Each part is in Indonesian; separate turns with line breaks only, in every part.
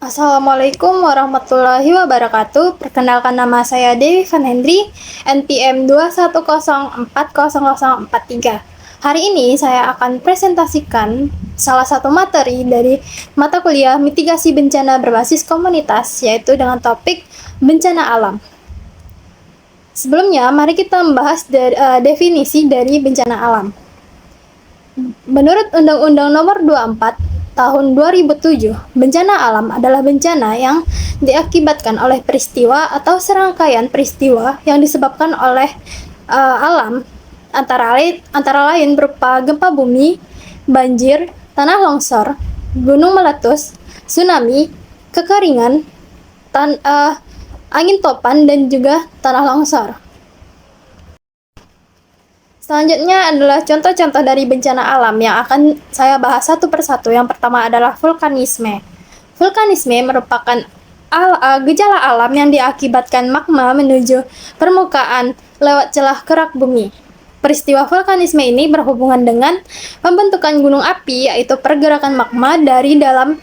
Assalamualaikum warahmatullahi wabarakatuh. Perkenalkan, nama saya Dewi Van Hendry, NPM 210040043. Hari ini saya akan presentasikan salah satu materi dari mata kuliah mitigasi bencana berbasis komunitas, yaitu dengan topik bencana alam. Sebelumnya, mari kita membahas definisi dari bencana alam. Menurut Undang-Undang Nomor 24 Tahun 2007, bencana alam adalah bencana yang diakibatkan oleh peristiwa atau serangkaian peristiwa yang disebabkan oleh alam, antara lain berupa gempa bumi, banjir, tanah longsor, gunung meletus, tsunami, kekeringan, angin topan, dan juga tanah longsor. Selanjutnya adalah contoh-contoh dari bencana alam yang akan saya bahas satu persatu. Yang pertama adalah vulkanisme. Vulkanisme merupakan gejala alam yang diakibatkan magma menuju permukaan lewat celah kerak bumi. Peristiwa vulkanisme ini berhubungan dengan pembentukan gunung api, yaitu pergerakan magma dari dalam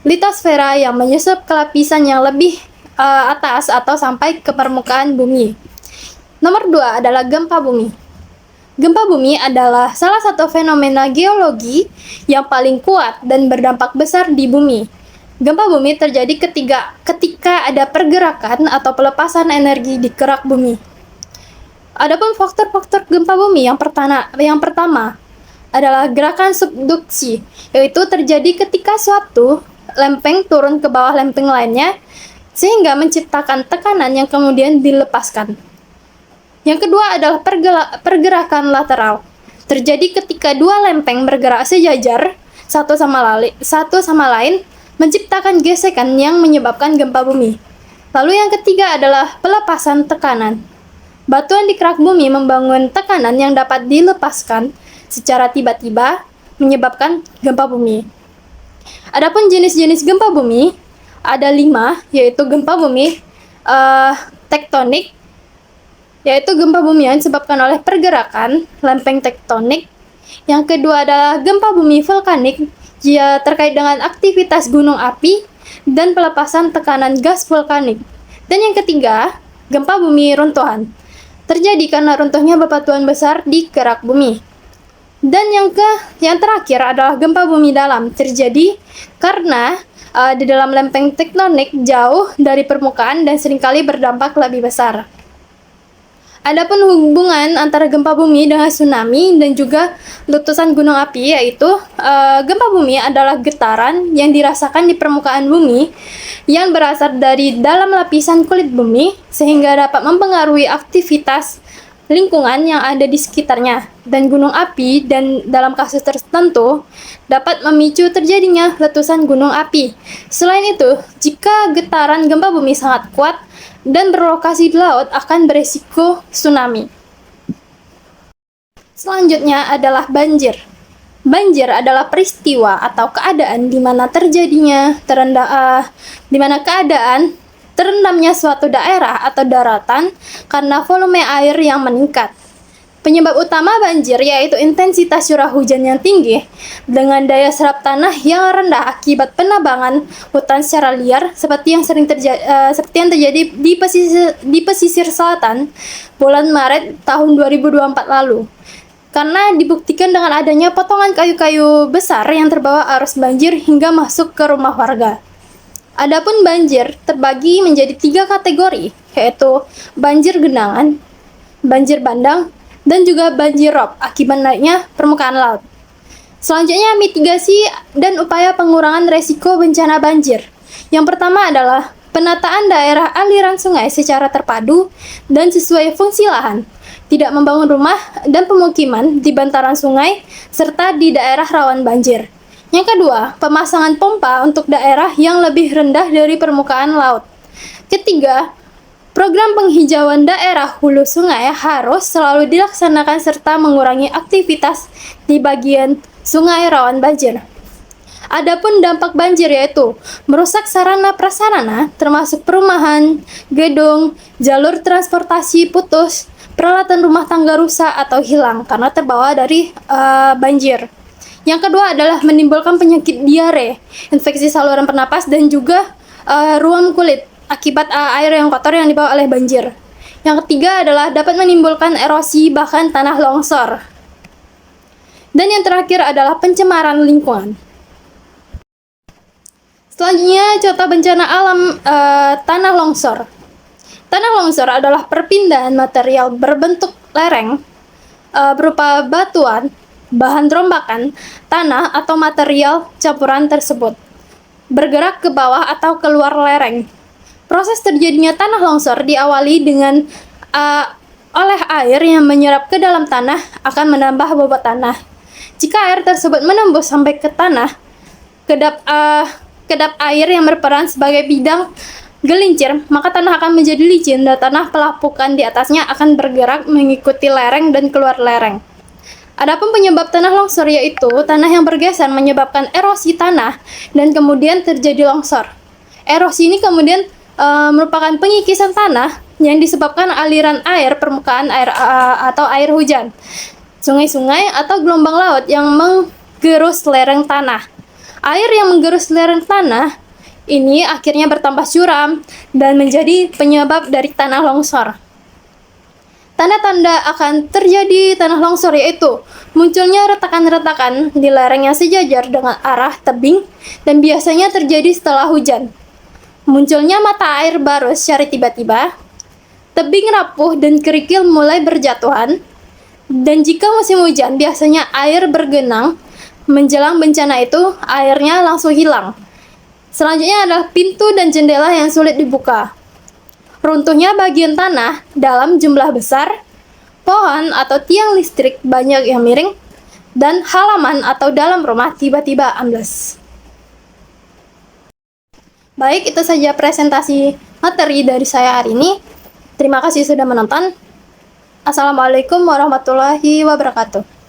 litosfera yang menyusup ke lapisan yang lebih atas atau sampai ke permukaan bumi. Nomor 2 adalah gempa bumi. Gempa bumi adalah salah satu fenomena geologi yang paling kuat dan berdampak besar di bumi. Gempa bumi terjadi ketika ada pergerakan atau pelepasan energi di kerak bumi. Adapun faktor-faktor gempa bumi yang pertama adalah gerakan subduksi, yaitu terjadi ketika suatu lempeng turun ke bawah lempeng lainnya sehingga menciptakan tekanan yang kemudian dilepaskan. Yang kedua adalah pergerakan lateral. Terjadi ketika dua lempeng bergerak sejajar satu sama lain, menciptakan gesekan yang menyebabkan gempa bumi. Lalu yang ketiga adalah pelepasan tekanan. Batuan di kerak bumi membangun tekanan yang dapat dilepaskan secara tiba-tiba, menyebabkan gempa bumi. Adapun jenis-jenis gempa bumi ada 5, yaitu gempa bumi tektonik, yaitu gempa bumi yang disebabkan oleh pergerakan lempeng tektonik. Yang kedua adalah gempa bumi vulkanik, dia terkait dengan aktivitas gunung api dan pelepasan tekanan gas vulkanik. Dan yang ketiga, gempa bumi runtuhan, terjadi karena runtuhnya bebatuan besar di kerak bumi. Dan yang terakhir adalah gempa bumi dalam, terjadi karena di dalam lempeng tektonik jauh dari permukaan dan seringkali berdampak lebih besar. Adapun hubungan antara gempa bumi dengan tsunami dan juga letusan gunung api, yaitu gempa bumi adalah getaran yang dirasakan di permukaan bumi yang berasal dari dalam lapisan kulit bumi sehingga dapat mempengaruhi aktivitas lingkungan yang ada di sekitarnya. Dan gunung api dan dalam kasus tertentu dapat memicu terjadinya letusan gunung api. Selain itu, jika getaran gempa bumi sangat kuat dan berlokasi di laut, akan beresiko tsunami. Selanjutnya adalah banjir. Banjir adalah peristiwa atau keadaan di mana terendamnya suatu daerah atau daratan karena volume air yang meningkat. Penyebab utama banjir yaitu intensitas curah hujan yang tinggi dengan daya serap tanah yang rendah akibat penebangan hutan secara liar seperti yang terjadi di pesisir selatan bulan Maret tahun 2024 lalu. Karena dibuktikan dengan adanya potongan kayu-kayu besar yang terbawa arus banjir hingga masuk ke rumah warga. Adapun banjir terbagi menjadi 3 kategori, yaitu banjir genangan, banjir bandang, dan juga banjir rob akibat naiknya permukaan laut. Selanjutnya, mitigasi dan upaya pengurangan resiko bencana banjir. Yang pertama adalah penataan daerah aliran sungai secara terpadu dan sesuai fungsi lahan, tidak membangun rumah dan pemukiman di bantaran sungai serta di daerah rawan banjir. Yang kedua, pemasangan pompa untuk daerah yang lebih rendah dari permukaan laut. Ketiga, program penghijauan daerah hulu sungai harus selalu dilaksanakan serta mengurangi aktivitas di bagian sungai rawan banjir. Adapun dampak banjir yaitu merusak sarana prasarana termasuk perumahan, gedung, jalur transportasi putus, peralatan rumah tangga rusak atau hilang karena terbawa dari banjir. Yang kedua adalah menimbulkan penyakit diare, infeksi saluran pernapas, dan juga ruam kulit akibat air yang kotor yang dibawa oleh banjir. Yang ketiga adalah dapat menimbulkan erosi bahkan tanah longsor. Dan yang terakhir adalah pencemaran lingkungan. Selanjutnya, contoh bencana alam tanah longsor. Tanah longsor adalah perpindahan material berbentuk lereng berupa batuan, bahan rombakan, tanah atau material campuran tersebut bergerak ke bawah atau keluar lereng. Proses terjadinya tanah longsor diawali dengan oleh air yang menyerap ke dalam tanah akan menambah bobot tanah. Jika air tersebut menembus sampai ke tanah, kedap air yang berperan sebagai bidang gelincir, maka tanah akan menjadi licin dan tanah pelapukan di atasnya akan bergerak mengikuti lereng dan keluar lereng. Adapun penyebab tanah longsor yaitu tanah yang bergeser menyebabkan erosi tanah dan kemudian terjadi longsor. Erosi ini kemudian merupakan pengikisan tanah yang disebabkan aliran air permukaan air atau air hujan, sungai-sungai atau gelombang laut yang menggerus lereng tanah. Air yang menggerus lereng tanah ini akhirnya bertambah curam dan menjadi penyebab dari tanah longsor. Tanda-tanda akan terjadi tanah longsor yaitu munculnya retakan-retakan di lereng yang sejajar dengan arah tebing dan biasanya terjadi setelah hujan. Munculnya mata air baru secara tiba-tiba, tebing rapuh dan kerikil mulai berjatuhan, dan jika musim hujan biasanya air bergenang, menjelang bencana itu airnya langsung hilang. Selanjutnya adalah pintu dan jendela yang sulit dibuka. Runtuhnya bagian tanah dalam jumlah besar, pohon atau tiang listrik banyak yang miring, dan halaman atau dalam rumah tiba-tiba ambles. Baik, itu saja presentasi materi dari saya hari ini. Terima kasih sudah menonton. Assalamualaikum warahmatullahi wabarakatuh.